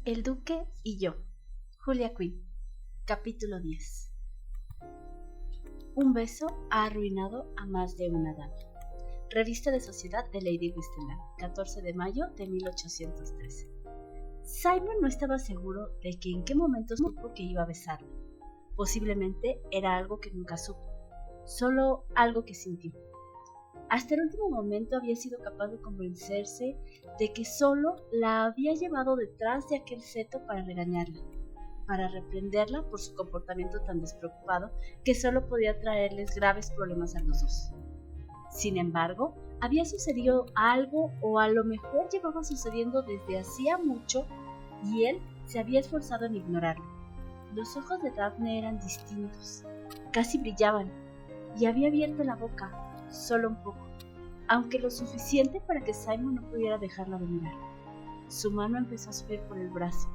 El Duque y yo, Julia Quinn, capítulo 10. Un beso ha arruinado a más de una dama. Revista de Sociedad de Lady Wisteland, 14 de mayo de 1813. Simon no estaba seguro de que en qué momento supo que iba a besarla. Posiblemente era algo que nunca supo, solo algo que sintió. Hasta el último momento había sido capaz de convencerse de que solo la había llevado detrás de aquel seto para regañarla, para reprenderla por su comportamiento tan despreocupado que solo podía traerles graves problemas a los dos. Sin embargo, había sucedido algo, o a lo mejor llevaba sucediendo desde hacía mucho, y él se había esforzado en ignorarlo. Los ojos de Daphne eran distintos, casi brillaban, y había abierto la boca, solo un poco, aunque lo suficiente para que Simon no pudiera dejarla de mirar. Su mano empezó a subir por el brazo,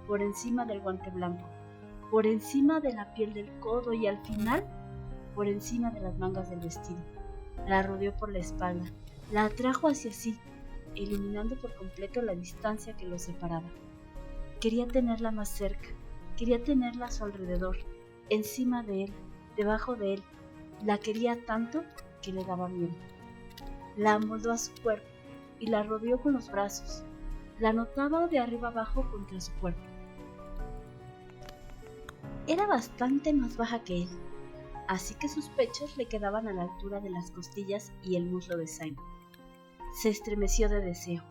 por encima del guante blanco, por encima de la piel del codo y al final, por encima de las mangas del vestido. La rodeó por la espalda, la atrajo hacia sí, eliminando por completo la distancia que los separaba. Quería tenerla más cerca, quería tenerla a su alrededor, encima de él, debajo de él. La quería tanto que le daba miedo. La amoldó a su cuerpo y la rodeó con los brazos. La notaba de arriba abajo contra su cuerpo. Era bastante más baja que él, así que sus pechos le quedaban a la altura de las costillas y el muslo de Simon. Se estremeció de deseo.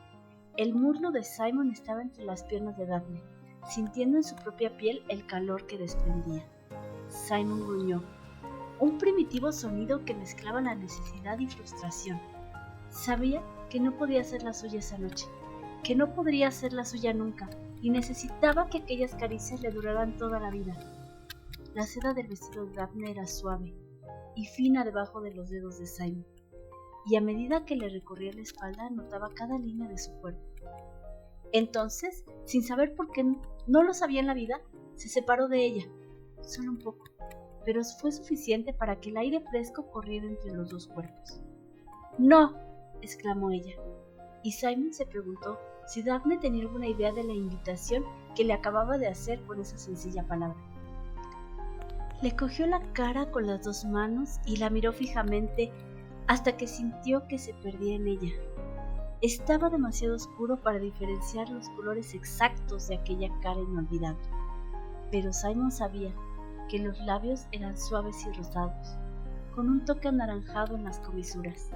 El muslo de Simon estaba entre las piernas de Daphne, sintiendo en su propia piel el calor que desprendía. Simon gruñó, un primitivo sonido que mezclaba la necesidad y frustración. Sabía que no podía ser la suya esa noche, que no podría ser la suya nunca, y necesitaba que aquellas caricias le duraran toda la vida. La seda del vestido de Daphne era suave y fina debajo de los dedos de Simon, y a medida que le recorría la espalda notaba cada línea de su cuerpo. Entonces, sin saber por qué no lo sabía en la vida, se separó de ella, solo un poco, pero fue suficiente para que el aire fresco corriera entre los dos cuerpos. ¡No!, exclamó ella, y Simon se preguntó si Daphne tenía alguna idea de la invitación que le acababa de hacer con esa sencilla palabra. Le cogió la cara con las dos manos y la miró fijamente hasta que sintió que se perdía en ella. Estaba demasiado oscuro para diferenciar los colores exactos de aquella cara inolvidable, pero Simon sabía que los labios eran suaves y rosados, con un toque anaranjado en las comisuras.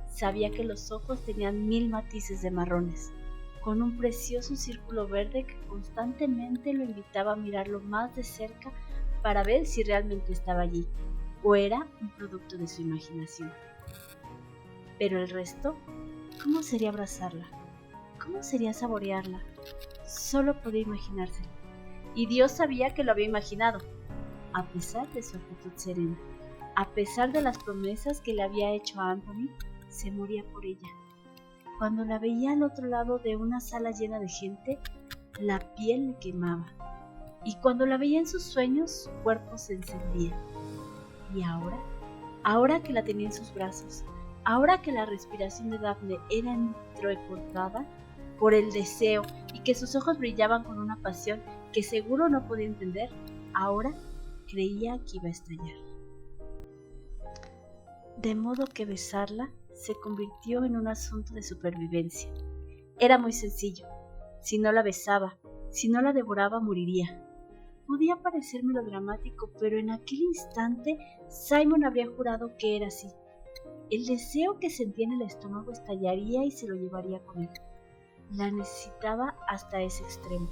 Sabía que los ojos tenían 1000 matices de marrones, con un precioso círculo verde que constantemente lo invitaba a mirarlo más de cerca para ver si realmente estaba allí, o era un producto de su imaginación. Pero el resto, ¿cómo sería abrazarla? ¿Cómo sería saborearla? Solo podía imaginárselo, y Dios sabía que lo había imaginado, a pesar de su actitud serena, a pesar de las promesas que le había hecho a Anthony. Se moría por ella. Cuando la veía al otro lado de una sala llena de gente, la piel le quemaba, y cuando la veía en sus sueños, su cuerpo se encendía. Y ahora que la tenía en sus brazos, ahora que la respiración de Daphne era entrecortada por el deseo y que sus ojos brillaban con una pasión que seguro no podía entender, ahora creía que iba a estallar. De modo que besarla se convirtió en un asunto de supervivencia. Era muy sencillo. Si no la besaba, si no la devoraba, moriría. Podía parecer melodramático, pero en aquel instante Simon habría jurado que era así. El deseo que sentía en el estómago estallaría y se lo llevaría con él. La necesitaba hasta ese extremo.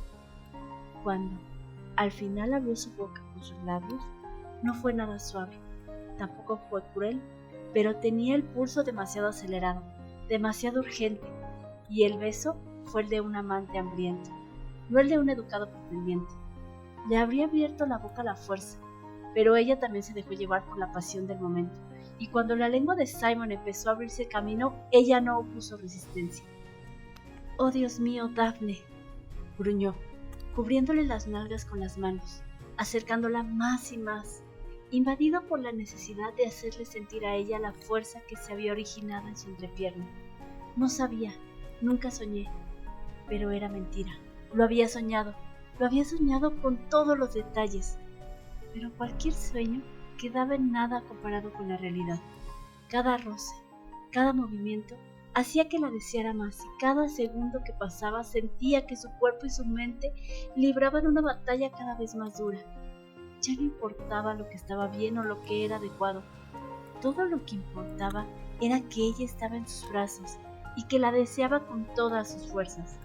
Cuando, al final, abrió su boca con sus labios, no fue nada suave, tampoco fue cruel, pero tenía el pulso demasiado acelerado, demasiado urgente, y el beso fue el de un amante hambriento, no el de un educado pretendiente. Le habría abierto la boca a la fuerza, pero ella también se dejó llevar por la pasión del momento, y cuando la lengua de Simon empezó a abrirse camino, ella no opuso resistencia. «Oh, Dios mío, Daphne», gruñó, cubriéndole las nalgas con las manos, acercándola más y más, invadido por la necesidad de hacerle sentir a ella la fuerza que se había originado en su entrepierna. No sabía, nunca soñé, pero era mentira. Lo había soñado con todos los detalles, pero cualquier sueño quedaba en nada comparado con la realidad. Cada roce, cada movimiento hacía que la deseara más y cada segundo que pasaba sentía que su cuerpo y su mente libraban una batalla cada vez más dura. Ya no importaba lo que estaba bien o lo que era adecuado. Todo lo que importaba era que ella estaba en sus brazos y que la deseaba con todas sus fuerzas.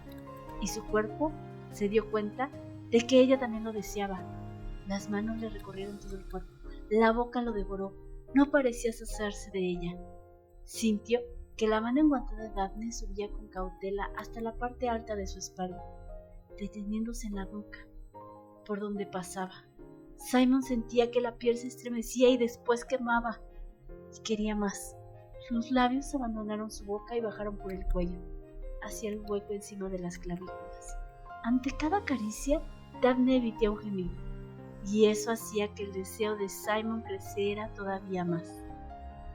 Y su cuerpo se dio cuenta de que ella también lo deseaba. Las manos le recorrieron todo el cuerpo, la boca lo devoró, no parecía saciarse de ella. Sintió que la mano enguantada de Daphne subía con cautela hasta la parte alta de su espalda, deteniéndose en la boca, por donde pasaba. Simon sentía que la piel se estremecía y después quemaba, y quería más. Sus labios abandonaron su boca y bajaron por el cuello, hacia el hueco encima de las clavículas. Ante cada caricia, Daphne emitía un gemido, y eso hacía que el deseo de Simon creciera todavía más.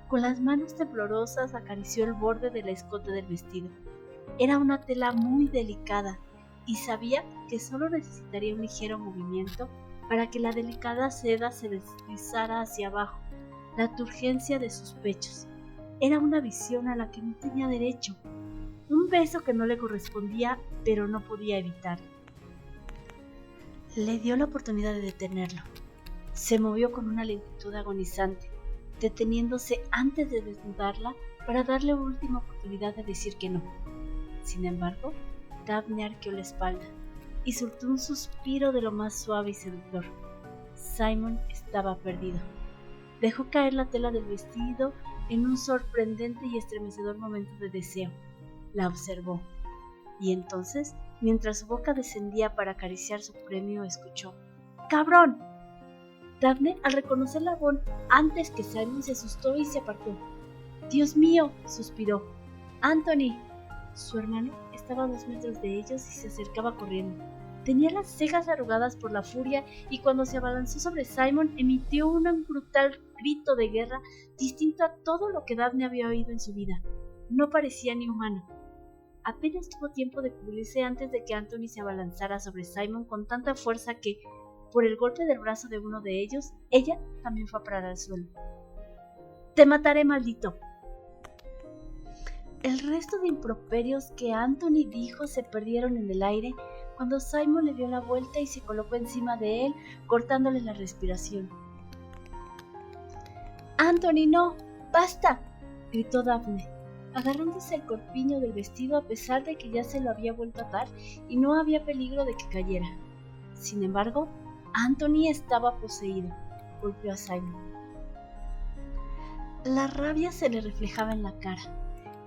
Con las manos temblorosas acarició el borde del escote del vestido. Era una tela muy delicada y sabía que solo necesitaría un ligero movimiento para que la delicada seda se deslizara hacia abajo. La turgencia de sus pechos era una visión a la que no tenía derecho. Un beso que no le correspondía, pero no podía evitarlo. Le dio la oportunidad de detenerlo. Se movió con una lentitud agonizante, deteniéndose antes de desnudarla para darle una última oportunidad de decir que no. Sin embargo, Daphne arqueó la espalda y soltó un suspiro de lo más suave y seductor. Simon estaba perdido. Dejó caer la tela del vestido en un sorprendente y estremecedor momento de deseo. La observó, y entonces, mientras su boca descendía para acariciar su premio, escuchó: ¡Cabrón! Daphne, al reconocer la voz antes que Simon, se asustó y se apartó. ¡Dios mío!, suspiró. ¡Anthony! Su hermano estaba a 2 metros de ellos y se acercaba corriendo. Tenía las cejas arrugadas por la furia y cuando se abalanzó sobre Simon emitió un brutal grito de guerra distinto a todo lo que Daphne había oído en su vida. No parecía ni humano. Apenas tuvo tiempo de cubrirse antes de que Anthony se abalanzara sobre Simon con tanta fuerza que, por el golpe del brazo de uno de ellos, ella también fue a parar al suelo. ¡Te mataré, maldito! El resto de improperios que Anthony dijo se perdieron en el aire cuando Simon le dio la vuelta y se colocó encima de él, cortándole la respiración. ¡Anthony, no! ¡Basta!, gritó Daphne, agarrándose el corpiño del vestido a pesar de que ya se lo había vuelto a atar y no había peligro de que cayera. Sin embargo, Anthony estaba poseído. Golpeó a Simon. La rabia se le reflejaba en la cara,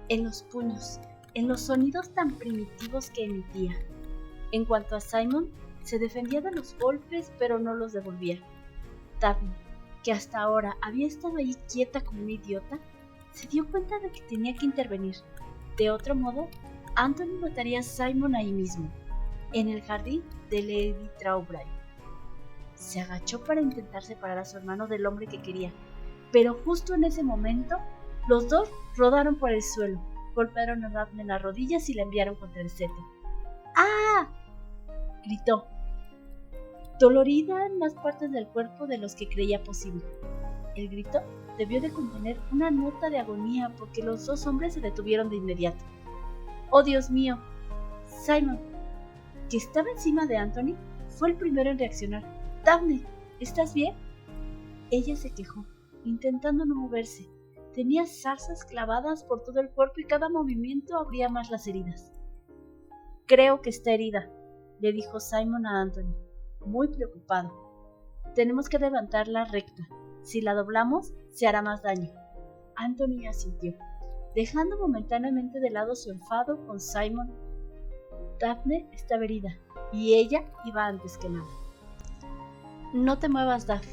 en los puños, en los sonidos tan primitivos que emitía. En cuanto a Simon, se defendía de los golpes, pero no los devolvía. Daphne, que hasta ahora había estado ahí quieta como una idiota, se dio cuenta de que tenía que intervenir. De otro modo, Anthony mataría a Simon ahí mismo, en el jardín de Lady Trowbridge. Se agachó para intentar separar a su hermano del hombre que quería, pero justo en ese momento, los dos rodaron por el suelo, golpearon a Daphne en las rodillas y la enviaron contra el seto. ¡Ah!, gritó, dolorida en más partes del cuerpo de los que creía posible. El grito debió de contener una nota de agonía porque los 2 hombres se detuvieron de inmediato. ¡Oh, Dios mío! Simon, que estaba encima de Anthony, fue el primero en reaccionar. ¡Daphne! ¿Estás bien? Ella se quejó, intentando no moverse. Tenía zarzas clavadas por todo el cuerpo y cada movimiento abría más las heridas. Creo que está herida, le dijo Simon a Anthony, muy preocupado. Tenemos que levantarla recta. Si la doblamos, se hará más daño. Anthony asintió, dejando momentáneamente de lado su enfado con Simon. Daphne estaba herida, y ella iba antes que nada. No te muevas, Daph,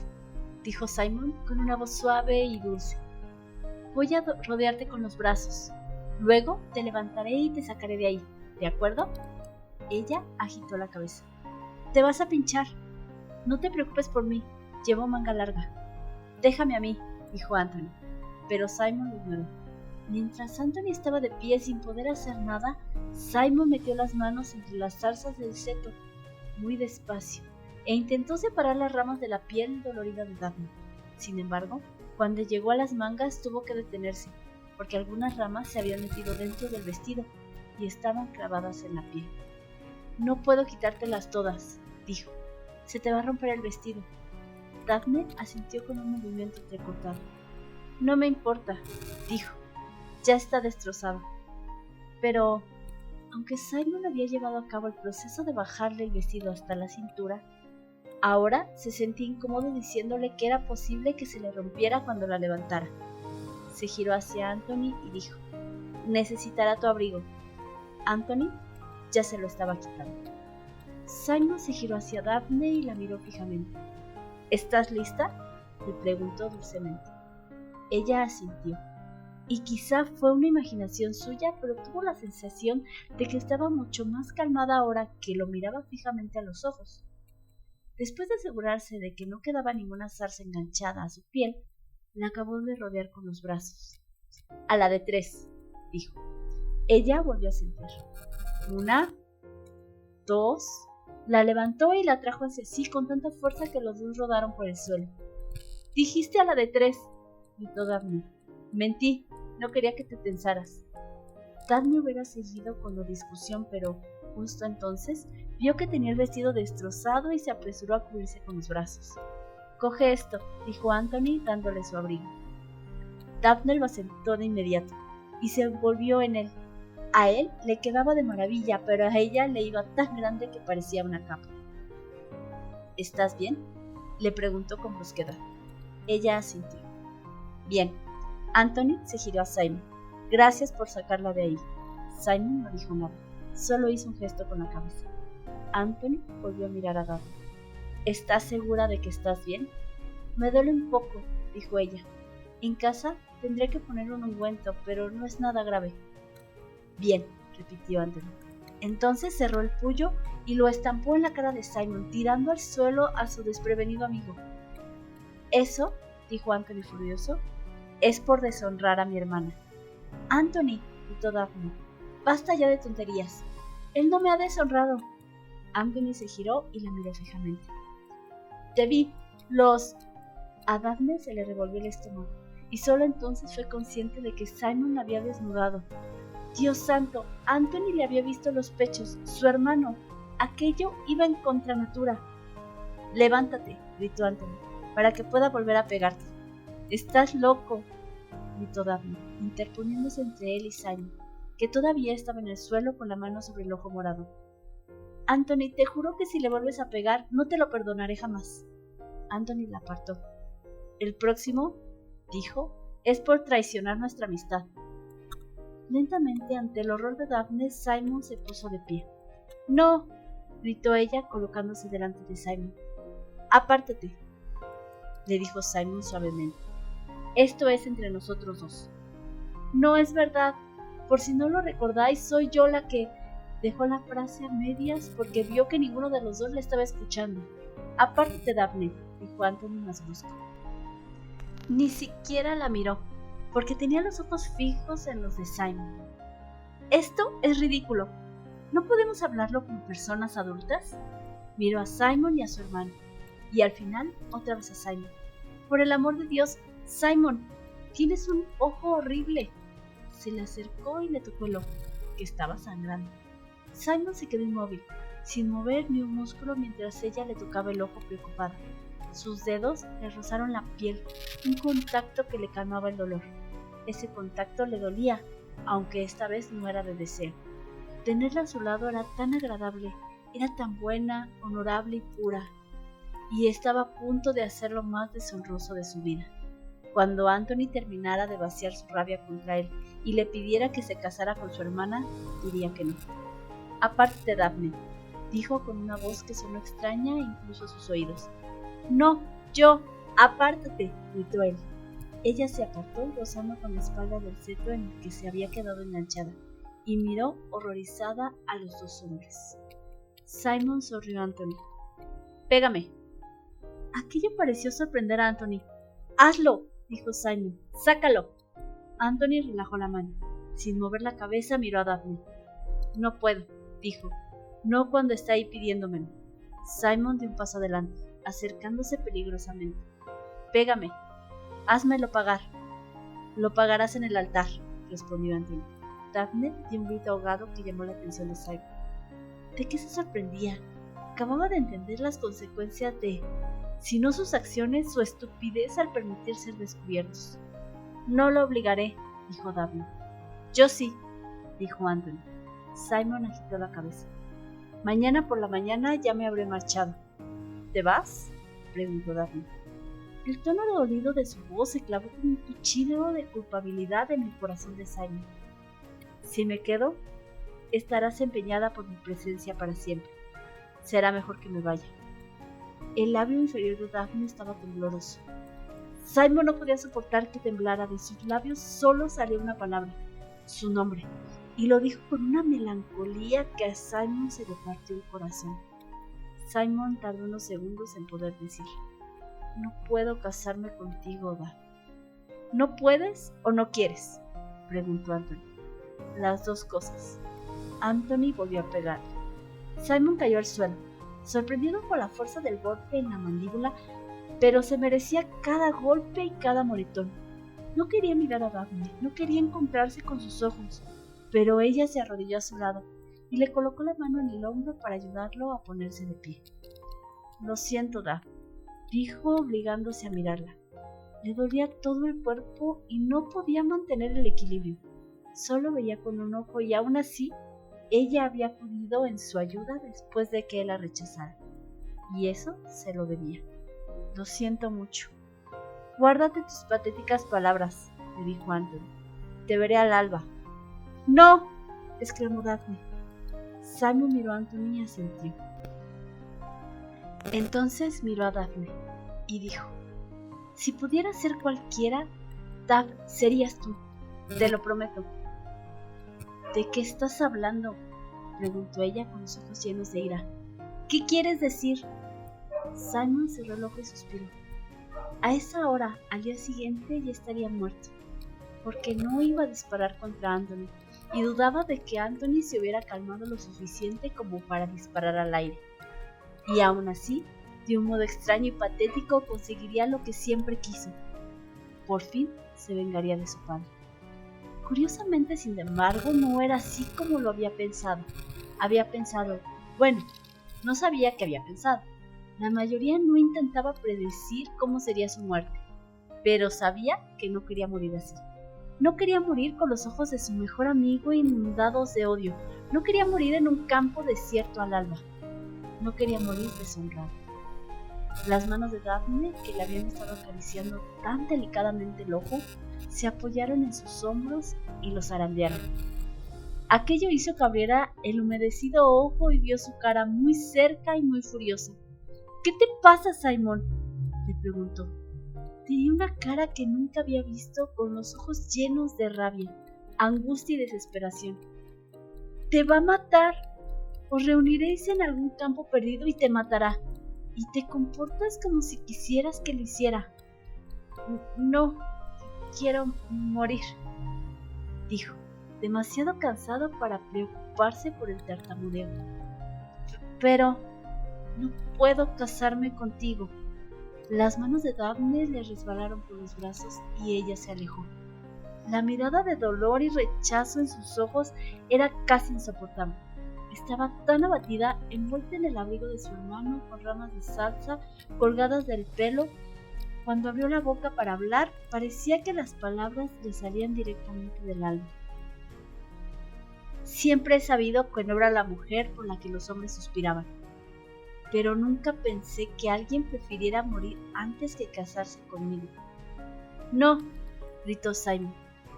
dijo Simon con una voz suave y dulce. Voy a rodearte con los brazos. Luego te levantaré y te sacaré de ahí, ¿de acuerdo? Ella agitó la cabeza. Te vas a pinchar. No te preocupes por mí, llevo manga larga. Déjame a mí, dijo Anthony, pero Simon lo ignoró. Mientras Anthony estaba de pie sin poder hacer nada, Simon metió las manos entre las zarzas del seto, muy despacio, e intentó separar las ramas de la piel dolorida de Daphne. Sin embargo, cuando llegó a las mangas tuvo que detenerse, porque algunas ramas se habían metido dentro del vestido y estaban clavadas en la piel. No puedo quitártelas todas, dijo. Se te va a romper el vestido. Daphne asintió con un movimiento entrecortado. No me importa, dijo. Ya está destrozado. Pero, aunque Simon había llevado a cabo el proceso de bajarle el vestido hasta la cintura, ahora se sentía incómodo diciéndole que era posible que se le rompiera cuando la levantara. Se giró hacia Anthony y dijo: necesitará tu abrigo. Anthony ya se lo estaba quitando. Simon se giró hacia Daphne y la miró fijamente. ¿Estás lista?, le preguntó dulcemente. Ella asintió, y quizá fue una imaginación suya, pero tuvo la sensación de que estaba mucho más calmada ahora que lo miraba fijamente a los ojos. Después de asegurarse de que no quedaba ninguna zarza enganchada a su piel, la acabó de rodear con los brazos. A la de 3, dijo. Ella volvió a sentir. 1, 2... La levantó y la trajo hacia sí con tanta fuerza que los dos rodaron por el suelo. Dijiste a la de 3, gritó Daphne. Mentí, no quería que te tensaras. Daphne hubiera seguido con la discusión, pero justo entonces vio que tenía el vestido destrozado y se apresuró a cubrirse con los brazos. Coge esto, dijo Anthony dándole su abrigo. Daphne lo aceptó de inmediato y se envolvió en él. A él le quedaba de maravilla, pero a ella le iba tan grande que parecía una capa. ¿Estás bien?, le preguntó con brusquedad. Ella asintió. Bien. Anthony se giró a Simon. Gracias por sacarla de ahí. Simon no dijo nada, solo hizo un gesto con la cabeza. Anthony volvió a mirar a Daphne. ¿Estás segura de que estás bien? Me duele un poco, dijo ella. En casa tendré que poner un ungüento, pero no es nada grave. Bien, repitió Anthony. Entonces cerró el puño y lo estampó en la cara de Simon, tirando al suelo a su desprevenido amigo. Eso, dijo Anthony furioso, es por deshonrar a mi hermana. Anthony, gritó Daphne, basta ya de tonterías. Él no me ha deshonrado. Anthony se giró y la miró fijamente. Te vi, A Daphne se le revolvió el estómago, y solo entonces fue consciente de que Simon la había desnudado. Dios santo, Anthony le había visto los pechos, su hermano. Aquello iba en contranatura. Levántate, gritó Anthony, para que pueda volver a pegarte. Estás loco, gritó Daphne, interponiéndose entre él y Simon, que todavía estaba en el suelo con la mano sobre el ojo morado. Anthony, te juro que si le vuelves a pegar, no te lo perdonaré jamás. Anthony la apartó. El próximo, dijo, es por traicionar nuestra amistad. Lentamente, ante el horror de Daphne, Simon se puso de pie. ¡No!, gritó ella, colocándose delante de Simon. Apártate, le dijo Simon suavemente. Esto es entre nosotros dos. No es verdad. Por si no lo recordáis, soy yo la que... Dejó la frase a medias porque vio que ninguno de los dos le estaba escuchando. Apártate, Daphne, dijo Anthony más brusco. Ni siquiera la miró, porque tenía los ojos fijos en los de Simon. Esto es ridículo. ¿No podemos hablarlo como personas adultas? Miró a Simon y a su hermano, y al final otra vez a Simon. Por el amor de Dios, Simon, tienes un ojo horrible. Se le acercó y le tocó el ojo, que estaba sangrando. Simon se quedó inmóvil, sin mover ni un músculo mientras ella le tocaba el ojo preocupada. Sus dedos le rozaron la piel, un contacto que le calmaba el dolor. Ese contacto le dolía, aunque esta vez no era de deseo. Tenerla a su lado era tan agradable, era tan buena, honorable y pura, y estaba a punto de hacer lo más deshonroso de su vida. Cuando Anthony terminara de vaciar su rabia contra él y le pidiera que se casara con su hermana, diría que no. Apártate, Daphne, dijo con una voz que sonó extraña incluso a sus oídos. No, yo, apártate, gritó él. Ella se apartó rozando con la espalda del cetro en el que se había quedado enganchada y miró horrorizada a los dos hombres. Simon sonrió a Anthony. Pégame. Aquello pareció sorprender a Anthony. Hazlo, dijo Simon, sácalo. Anthony relajó la mano. Sin mover la cabeza miró a Daphne. No puedo, dijo. No cuando está ahí pidiéndomelo. Simon dio un paso adelante, acercándose peligrosamente. Pégame. Házmelo pagar. Lo pagarás en el altar, respondió Anthony. Daphne dio un grito ahogado que llamó la atención de Simon. ¿De qué se sorprendía? Acababa de entender las consecuencias de, si no sus acciones, su estupidez al permitir ser descubiertos. No lo obligaré, dijo Daphne. Yo sí, dijo Anthony. Simon agitó la cabeza. Mañana por la mañana ya me habré marchado. ¿Te vas?, preguntó Daphne. El tono dolido de su voz se clavó como un cuchillo de culpabilidad en el corazón de Simon. Si me quedo, estarás empeñada por mi presencia para siempre. Será mejor que me vaya. El labio inferior de Daphne estaba tembloroso. Simon no podía soportar que temblara. De sus labios solo salía una palabra, su nombre, y lo dijo con una melancolía que a Simon se le partió el corazón. Simon tardó unos segundos en poder decir: no puedo casarme contigo, Daphne. ¿No puedes o no quieres?, preguntó Anthony. Las dos cosas. Anthony volvió a pegar. Simon cayó al suelo, sorprendido por la fuerza del golpe en la mandíbula, pero se merecía cada golpe y cada moretón. No quería mirar a Daphne, no quería encontrarse con sus ojos, pero ella se arrodilló a su lado y le colocó la mano en el hombro para ayudarlo a ponerse de pie. Lo siento, Daphne, dijo obligándose a mirarla. Le dolía todo el cuerpo y no podía mantener el equilibrio. Solo veía con un ojo y aún así ella había acudido en su ayuda después de que él la rechazara. Y eso se lo debía. Lo siento mucho. Guárdate tus patéticas palabras, le dijo Anthony. Te veré al alba. ¡No!, exclamó Daphne. Simon miró a Anthony y asintió. Entonces miró a Daphne y dijo: si pudiera ser cualquiera, Daphne, serías tú. Te lo prometo. ¿De qué estás hablando?, preguntó ella con los ojos llenos de ira. ¿Qué quieres decir? Simon cerró el ojo y suspiró. A esa hora, al día siguiente, ya estaría muerto, porque no iba a disparar contra Anthony, y dudaba de que Anthony se hubiera calmado lo suficiente como para disparar al aire. Y aún así, de un modo extraño y patético, conseguiría lo que siempre quiso. Por fin se vengaría de su padre. Curiosamente, sin embargo, no era así como lo había pensado. Bueno, no sabía qué había pensado. La mayoría no intentaba predecir cómo sería su muerte, pero sabía que no quería morir así. No quería morir con los ojos de su mejor amigo inundados de odio. No quería morir en un campo desierto al alba. No quería morir deshonrado. Las manos de Daphne, que le habían estado acariciando tan delicadamente el ojo, se apoyaron en sus hombros y los zarandearon. Aquello hizo que abriera el humedecido ojo y vio su cara muy cerca y muy furiosa. ¿Qué te pasa, Simon?, le preguntó. Tenía una cara que nunca había visto, con los ojos llenos de rabia, angustia y desesperación. Te va a matar. Os reuniréis en algún campo perdido y te matará. Y te comportas como si quisieras que lo hiciera. No, quiero morir, dijo, demasiado cansado para preocuparse por el tartamudeo. Pero no puedo casarme contigo. Las manos de Daphne le resbalaron por los brazos y ella se alejó. La mirada de dolor y rechazo en sus ojos era casi insoportable. Estaba tan abatida, envuelta en el abrigo de su hermano, con ramas de salsa colgadas del pelo. Cuando abrió la boca para hablar, parecía que las palabras le salían directamente del alma. Siempre he sabido que no era la mujer por la que los hombres suspiraban, pero nunca pensé que alguien prefiriera morir antes que casarse conmigo. No, gritó Simon,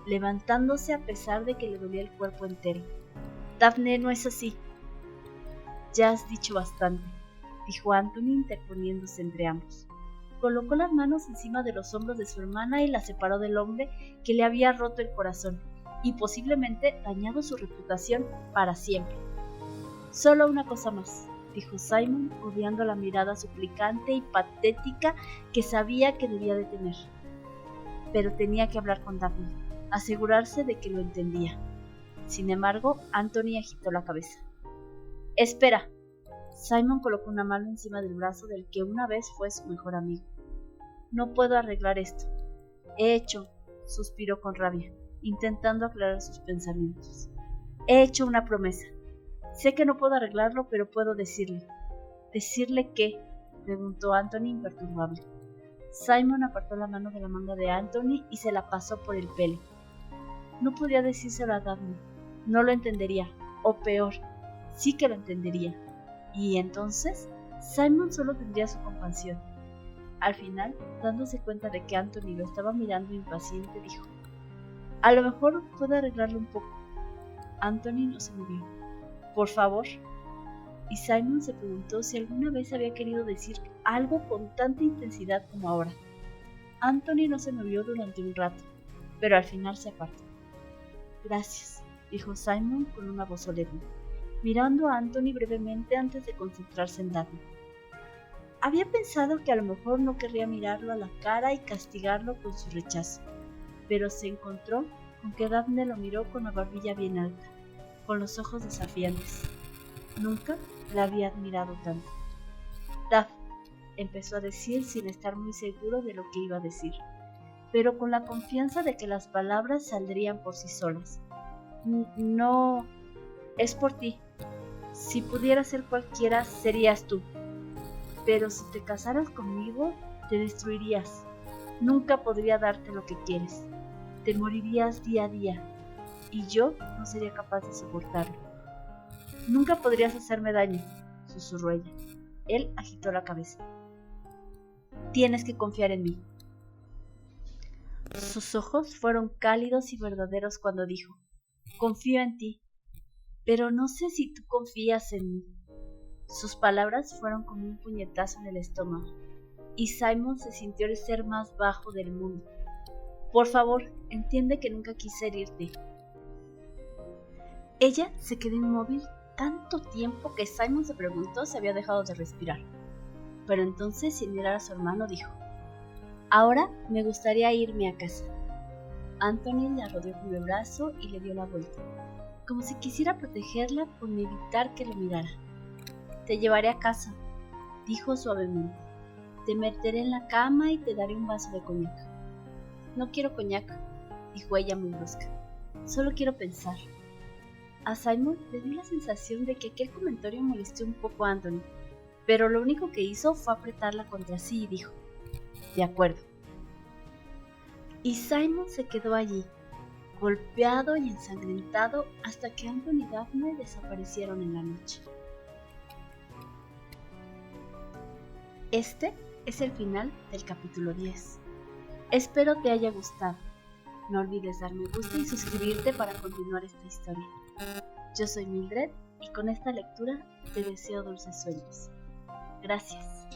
levantándose a pesar de que le dolía el cuerpo entero. Daphne, no es así. Ya has dicho bastante, dijo Anthony, interponiéndose entre ambos. Colocó las manos encima de los hombros de su hermana y la separó del hombre que le había roto el corazón y posiblemente dañado su reputación para siempre. Solo una cosa más, dijo Simon, odiando la mirada suplicante y patética que sabía que debía de tener. Pero tenía que hablar con Daphne, asegurarse de que lo entendía. Sin embargo, Anthony agitó la cabeza. Espera. Simon colocó una mano encima del brazo del que una vez fue su mejor amigo. No puedo arreglar esto. He hecho, suspiró con rabia, intentando aclarar sus pensamientos. He hecho una promesa. Sé que no puedo arreglarlo, pero puedo decirle. ¿Decirle qué?, preguntó Anthony imperturbable. Simon apartó la mano de la manga de Anthony y se la pasó por el pelo. No podía decírselo a Daphne. No lo entendería, o peor, sí que lo entendería. Y entonces, Simon solo tendría su compasión. Al final, dándose cuenta de que Anthony lo estaba mirando impaciente, dijo: a lo mejor puedo arreglarlo un poco. Anthony no se movió. Por favor. Y Simon se preguntó si alguna vez había querido decir algo con tanta intensidad como ahora. Anthony no se movió durante un rato, pero al final se apartó. Gracias, dijo Simon con una voz solemne, mirando a Anthony brevemente antes de concentrarse en Daphne. Había pensado que a lo mejor no querría mirarlo a la cara y castigarlo con su rechazo, pero se encontró con que Daphne lo miró con la barbilla bien alta, con los ojos desafiantes. Nunca la había admirado tanto. Daphne, empezó a decir sin estar muy seguro de lo que iba a decir, pero con la confianza de que las palabras saldrían por sí solas. No, es por ti. Si pudiera ser cualquiera, serías tú. Pero si te casaras conmigo, te destruirías. Nunca podría darte lo que quieres. Te morirías día a día, y yo no sería capaz de soportarlo. Nunca podrías hacerme daño, susurró ella. Él agitó la cabeza. Tienes que confiar en mí. Sus ojos fueron cálidos y verdaderos cuando dijo: confío en ti, pero no sé si tú confías en mí. Sus palabras fueron como un puñetazo en el estómago, y Simon se sintió el ser más bajo del mundo. Por favor, entiende que nunca quise herirte. Ella se quedó inmóvil tanto tiempo que Simon se preguntó si había dejado de respirar. Pero entonces, sin mirar a su hermano, dijo: ahora me gustaría irme a casa. Anthony la rodeó con el brazo y le dio la vuelta, como si quisiera protegerla con evitar que lo mirara. Te llevaré a casa, dijo suavemente. Te meteré en la cama y te daré un vaso de coñac. No quiero coñac, dijo ella muy brusca. Solo quiero pensar. A Simon le dio la sensación de que aquel comentario molestó un poco a Anthony, pero lo único que hizo fue apretarla contra sí y dijo: de acuerdo. Y Simon se quedó allí, golpeado y ensangrentado, hasta que Anthony y Daphne desaparecieron en la noche. Este es el final del capítulo 10. Espero te haya gustado. No olvides dar me gusta y suscribirte para continuar esta historia. Yo soy Mildred y con esta lectura te deseo dulces sueños. Gracias.